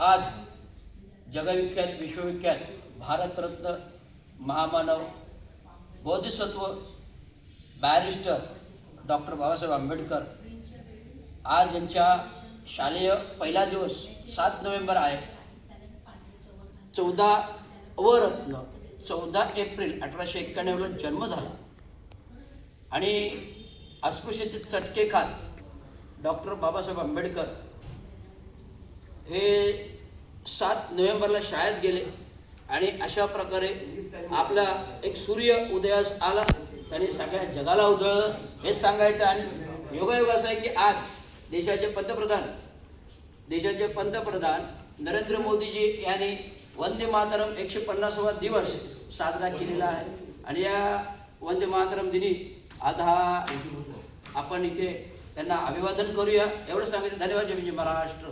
आज जगविख्यात विश्वविख्यात भारतरत्न महामानव बोधिसत्व बॅरिस्टर डॉक्टर बाबासाहेब आंबेडकर आज यांच्या शालेय पहिला दिवस 7 नोव्हेंबर आहे. 14व रत्न 14 एप्रिल 1891ला जन्म झाला आणि अस्पृश्यतेत चटके खात डॉक्टर बाबासाहेब आंबेडकर हे 7 नोव्हेंबरला शाळेत गेले आणि अशा प्रकारे आपला एक सूर्य उदयास आला. त्यांनी सगळ्या जगाला उजळलं हेच सांगायचं. आणि योगायोग असं आहे की आज देशाचे पंतप्रधान नरेंद्र मोदीजी यांनी वंदे मातरम 150वा दिवस साजरा केलेला आहे. आणि या वंदे मातरम दिनी आज आपण इथे त्यांना अभिवादन करूया. एवढं सांगायचं. धन्यवाद. जय महाराष्ट्र.